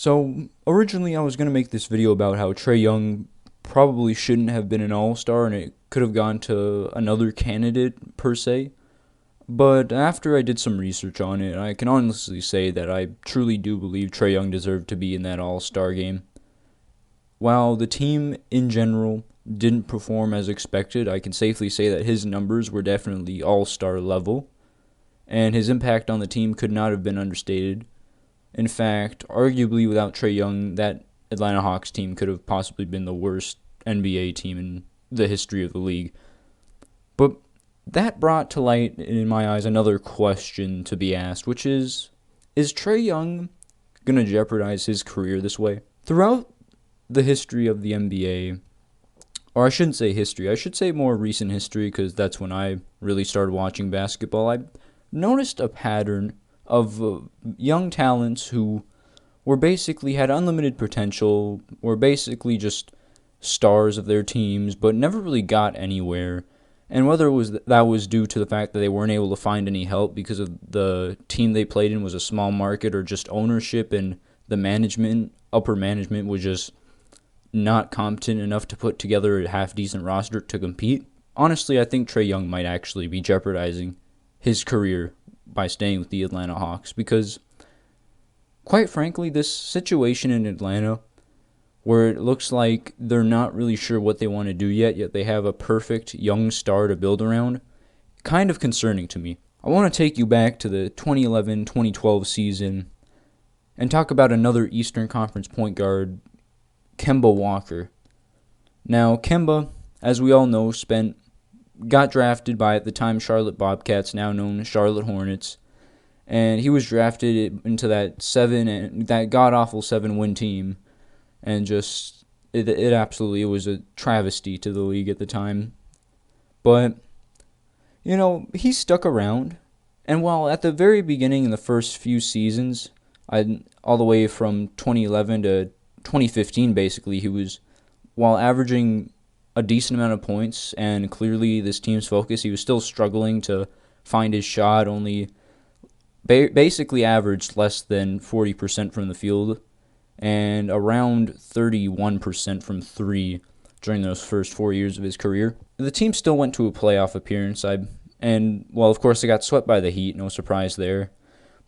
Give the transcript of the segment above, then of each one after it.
So, originally I was going to make this video about how Trae Young probably shouldn't have been an all-star and it could have gone to another candidate, per se. But after I did some research on it, I can honestly say that I truly do believe Trae Young deserved to be in that all-star game. While the team in general didn't perform as expected, I can safely say that his numbers were definitely all-star level, and his impact on the team could not have been understated. In fact, arguably without Trae Young, that Atlanta Hawks team could have possibly been the worst NBA team in the history of the league. But that brought to light, in my eyes, another question to be asked, which is Trae Young going to jeopardize his career this way? Throughout the history of the NBA, or I shouldn't say history, I should say more recent history, because that's when I really started watching basketball, I noticed a pattern of young talents who were basically had unlimited potential, were basically just stars of their teams, but never really got anywhere. And whether it was that was due to the fact that they weren't able to find any help because of the team they played in was a small market, or just ownership and the upper management was just not competent enough to put together a half-decent roster to compete. Honestly, I think Trae Young might actually be jeopardizing his career by staying with the Atlanta Hawks, because quite frankly, this situation in Atlanta where it looks like they're not really sure what they want to do yet they have a perfect young star to build around, kind of concerning to me. I want to take you back to the 2011-2012 season and talk about another Eastern Conference point guard, Kemba Walker. Now, Kemba, as we all know, got drafted by, at the time, Charlotte Bobcats, now known as Charlotte Hornets, and he was drafted into that god-awful 7-win team, and just it absolutely was a travesty to the league at the time. But he stuck around, and while at the very beginning in the first few seasons, all the way from 2011 to 2015, basically, while averaging a decent amount of points and clearly this team's focus, he was still struggling to find his shot, only basically averaged less than 40% from the field and around 31% from three during those first 4 years of his career. The team still went to a playoff appearance, and of course, they got swept by the Heat, no surprise there.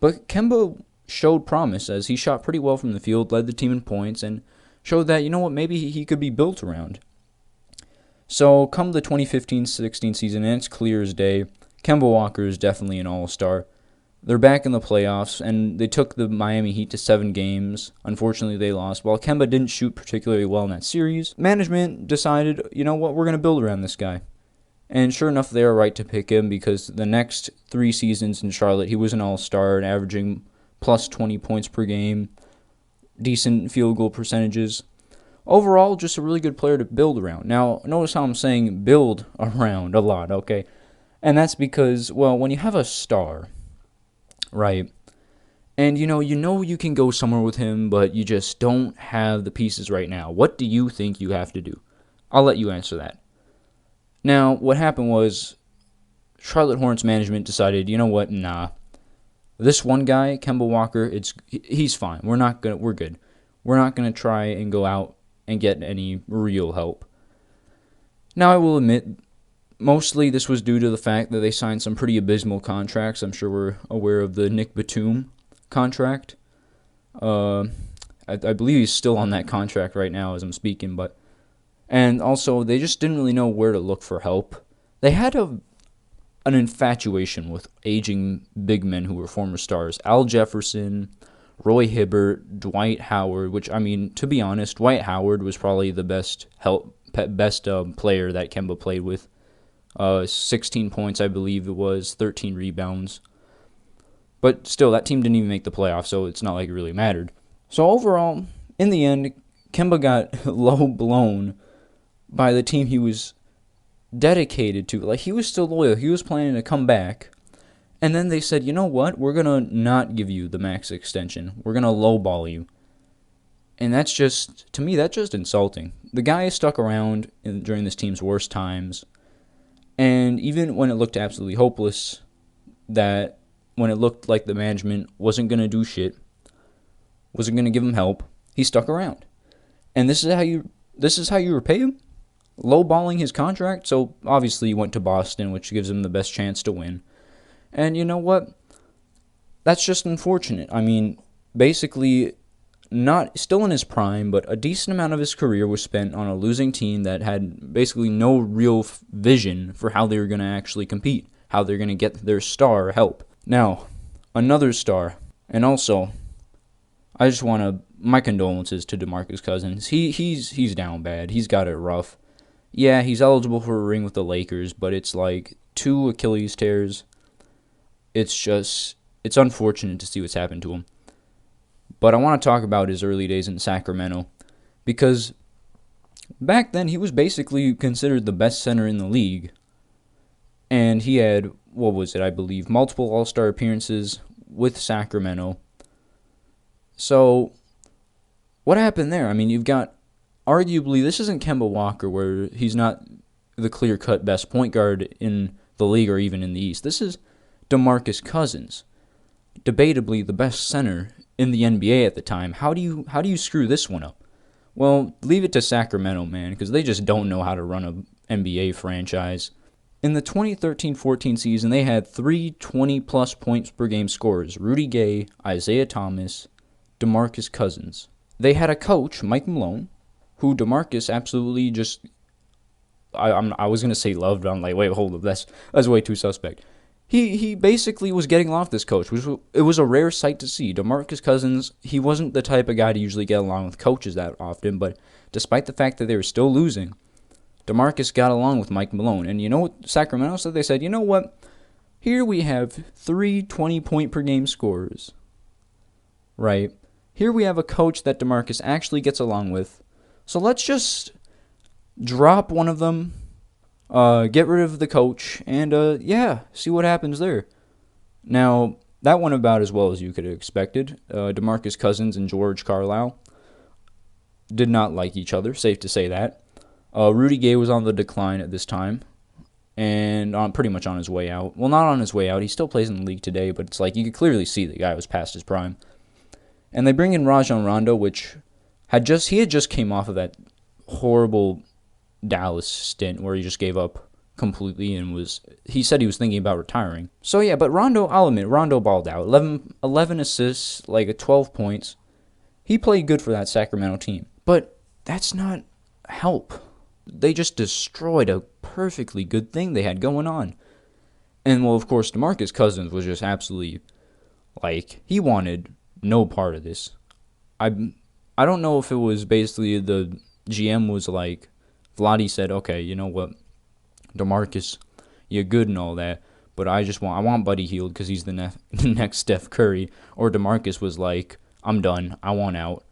But Kemba showed promise as he shot pretty well from the field, led the team in points, and showed that, maybe he could be built around. So, come the 2015-16 season, and it's clear as day, Kemba Walker is definitely an all-star. They're back in the playoffs, and they took the Miami Heat to 7 games. Unfortunately, they lost. While Kemba didn't shoot particularly well in that series, management decided, we're going to build around this guy. And sure enough, they were right to pick him, because the next 3 seasons in Charlotte, he was an all-star and averaging plus 20 points per game, decent field goal percentages. Overall, just a really good player to build around. Now, notice how I'm saying build around a lot, okay? And that's because, when you have a star, right, and you can go somewhere with him, but you just don't have the pieces right now, what do you think you have to do? I'll let you answer that. Now, what happened was Charlotte Hornets management decided, nah. This one guy, Kemba Walker, he's fine. We're good. We're not going to try and go out and get any real help. Now, I will admit, mostly this was due to the fact that they signed some pretty abysmal contracts. I'm sure we're aware of the Nick Batum contract. I believe he's still on that contract right now as I'm speaking, and also they just didn't really know where to look for help. They had an infatuation with aging big men who were former stars. Al Jefferson, Roy Hibbert, Dwight Howard, which, to be honest, Dwight Howard was probably the best player that Kemba played with. 16 points, I believe it was, 13 rebounds. But still, that team didn't even make the playoffs, so it's not like it really mattered. So overall, in the end, Kemba got low blown by the team he was dedicated to. Like, he was still loyal. He was planning to come back. And then they said, you know what? We're going to not give you the max extension. We're going to lowball you. And that's just, to me, that's just insulting. The guy stuck around during this team's worst times. And even when it looked absolutely hopeless, when it looked like the management wasn't going to do shit, wasn't going to give him help. He stuck around. And this is how you repay him? Lowballing his contract? So obviously he went to Boston, which gives him the best chance to win. And you know what? That's just unfortunate. I mean, basically, not still in his prime, but a decent amount of his career was spent on a losing team that had basically no real vision for how they were going to actually compete, how they're going to get their star help. Now, another star, and also, I just want to, my condolences to DeMarcus Cousins. He's down bad. He's got it rough. Yeah, he's eligible for a ring with the Lakers, but it's like 2 Achilles tears. It's unfortunate to see what's happened to him. But I want to talk about his early days in Sacramento, because back then he was basically considered the best center in the league. And he had, I believe, multiple All-Star appearances with Sacramento. So, what happened there? I mean, you've got, arguably, this isn't Kemba Walker, where he's not the clear-cut best point guard in the league or even in the East. This is DeMarcus Cousins, debatably the best center in the NBA at the time. How do you screw this one up? Well, leave it to Sacramento, man, because they just don't know how to run an NBA franchise. In the 2013-14 season, they had 3 20-plus points per game scorers: Rudy Gay, Isaiah Thomas, DeMarcus Cousins. They had a coach, Mike Malone, who DeMarcus absolutely just, I was going to say loved, but I'm like, wait, hold up, that's way too suspect. He basically was getting along with this coach, it was a rare sight to see. DeMarcus Cousins, he wasn't the type of guy to usually get along with coaches that often, but despite the fact that they were still losing, DeMarcus got along with Mike Malone. And you know what Sacramento said? They said, you know what? Here we have 3 20-point-per-game scorers, right? Here we have a coach that DeMarcus actually gets along with. So let's just drop one of them, get rid of the coach, and see what happens there. Now, that went about as well as you could have expected. DeMarcus Cousins and George Karl did not like each other, safe to say that. Rudy Gay was on the decline at this time, and pretty much on his way out. Well, not on his way out. He still plays in the league today, but it's like you could clearly see the guy was past his prime. And they bring in Rajon Rondo, which had just came off of that horrible Dallas stint where he just gave up completely and he said he was thinking about retiring. So yeah, but Rondo, I'll admit, Rondo balled out. 11 assists, like 12 points. He played good for that Sacramento team. But that's not help. They just destroyed a perfectly good thing they had going on. And well, of course, DeMarcus Cousins was just absolutely, he wanted no part of this. I don't know if it was basically the GM was like, Vlade said, okay, you know what, DeMarcus, you're good and all that, but I want Buddy Hield because he's the next Steph Curry. Or DeMarcus was like, I'm done, I want out.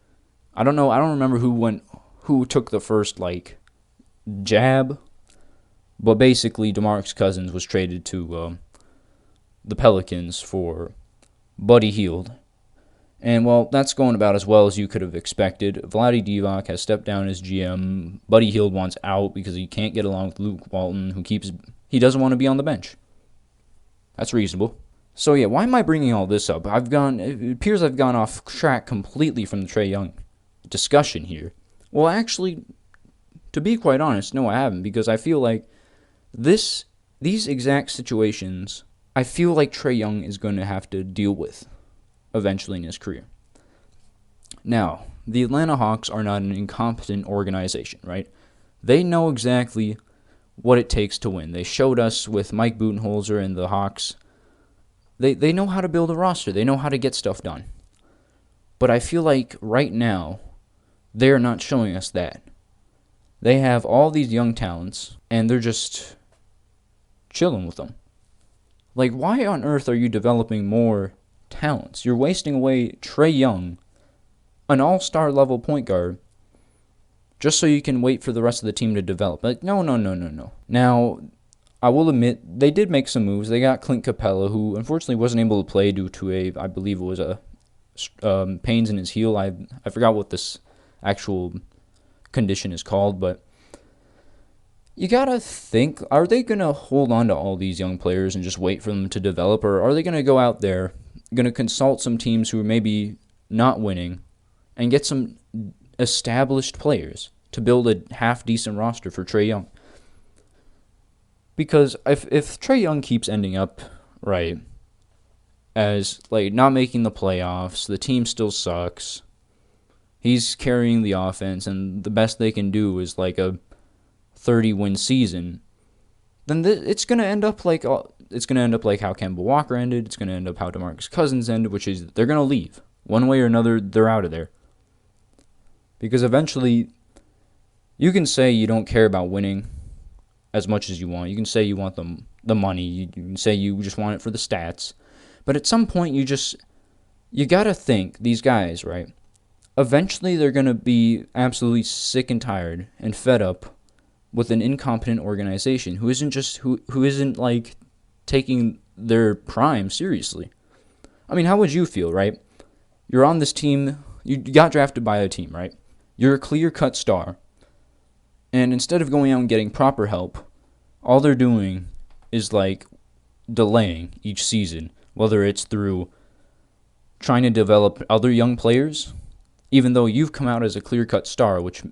I don't know, I don't remember who took the first, jab, but basically DeMarcus Cousins was traded to the Pelicans for Buddy Hield. And, well, that's going about as well as you could have expected. Vlade Divac has stepped down as GM. Buddy Hield wants out because he can't get along with Luke Walton, he doesn't want to be on the bench. That's reasonable. So, yeah, why am I bringing all this up? It appears I've gone off track completely from the Trae Young discussion here. Well, actually, to be quite honest, no, I haven't, because I feel like these exact situations, I feel like Trae Young is going to have to deal with eventually in his career. Now, the Atlanta Hawks are not an incompetent organization, right? They know exactly what it takes to win. They showed us with Mike Budenholzer and the Hawks. They know how to build a roster. They know how to get stuff done. But I feel like right now, they're not showing us that. They have all these young talents, and they're just chilling with them. Why on earth are you developing more talents? You're wasting away Trae Young, an all-star level point guard, just so you can wait for the rest of the team to develop. No. Now, I will admit, they did make some moves. They got Clint Capella, who unfortunately wasn't able to play due to I believe it was pains in his heel. I forgot what this actual condition is called, but you gotta think, are they gonna hold on to all these young players and just wait for them to develop, or are they gonna go out there, gonna consult some teams who are maybe not winning, and get some established players to build a half-decent roster for Trae Young. Because if Trae Young keeps ending up, right, as, like, not making the playoffs, the team still sucks, he's carrying the offense, and the best they can do is, like, a 30-win season, then it's going to end up like how Kemba Walker ended. It's going to end up how DeMarcus Cousins ended, which is they're going to leave. One way or another, they're out of there. Because eventually, you can say you don't care about winning as much as you want. You can say you want the money. You can say you just want it for the stats. But at some point, you got to think, these guys, right? Eventually, they're going to be absolutely sick and tired and fed up with an incompetent organization who isn't like taking their prime seriously. I mean, how would you feel, right? You're on this team, you got drafted by a team, right? You're a clear-cut star, and instead of going out and getting proper help, all they're doing is like delaying each season, whether it's through trying to develop other young players, even though you've come out as a clear-cut star, which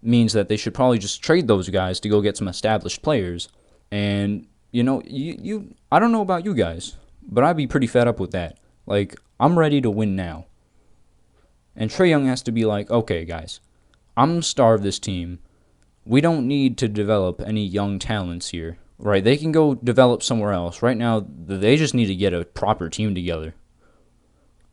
means that they should probably just trade those guys to go get some established players. And, you know, I don't know about you guys, but I'd be pretty fed up with that. Like, I'm ready to win now. And Trae Young has to be like, okay, guys, I'm the star of this team. We don't need to develop any young talents here, right? They can go develop somewhere else. Right now, they just need to get a proper team together.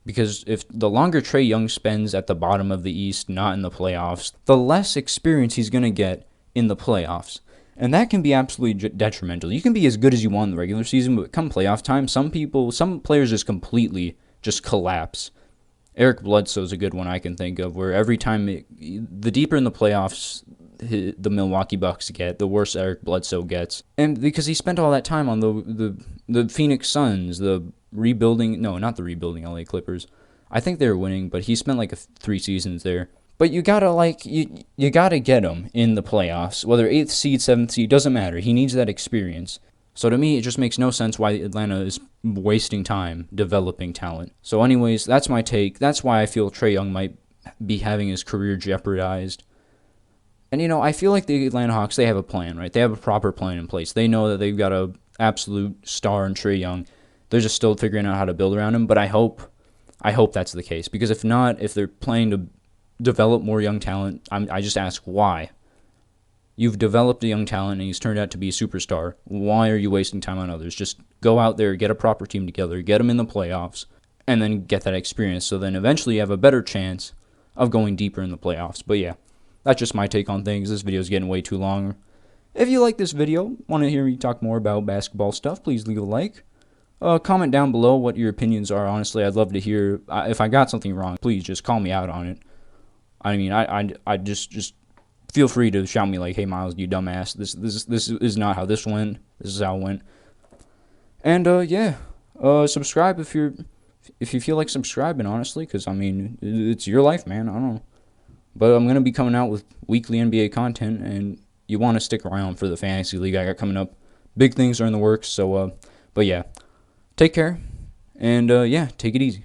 Because if the longer Trae Young spends at the bottom of the East, not in the playoffs, the less experience he's going to get in the playoffs. And that can be absolutely detrimental. You can be as good as you want in the regular season, but come playoff time, some players just completely just collapse. Eric Bledsoe's a good one I can think of, where every time, the deeper in the playoffs the Milwaukee Bucks get, the worse Eric Bledsoe gets. And because he spent all that time on the Phoenix Suns, not the rebuilding LA Clippers. I think they were winning, but he spent like 3 seasons there. But you gotta you gotta get him in the playoffs, whether 8th seed, 7th seed, doesn't matter. He needs that experience. So to me, it just makes no sense why Atlanta is wasting time developing talent. So anyways, that's my take. That's why I feel Trae Young might be having his career jeopardized. And, you know, I feel like the Atlanta Hawks, they have a plan, right? They have a proper plan in place. They know that they've got an absolute star in Trae Young. They're just still figuring out how to build around him. But I hope that's the case. Because if not, if they're planning to develop more young talent, I just ask why. You've developed a young talent and he's turned out to be a superstar. Why are you wasting time on others? Just go out there, get a proper team together, get them in the playoffs, and then get that experience. So then eventually you have a better chance of going deeper in the playoffs. But yeah, that's just my take on things. This video is getting way too long. If you like this video, want to hear me talk more about basketball stuff, please leave a like. Comment down below what your opinions are. Honestly, I'd love to hear. If I got something wrong, please just call me out on it. I mean, I just feel free to shout me like, "Hey, Miles, you dumbass. This is not how this went. This is how it went." And subscribe if you feel like subscribing. Honestly, because I mean, it's your life, man. I don't know, but I'm gonna be coming out with weekly NBA content, and you want to stick around for the fantasy league I got coming up. Big things are in the works. So, but yeah, take care, and take it easy.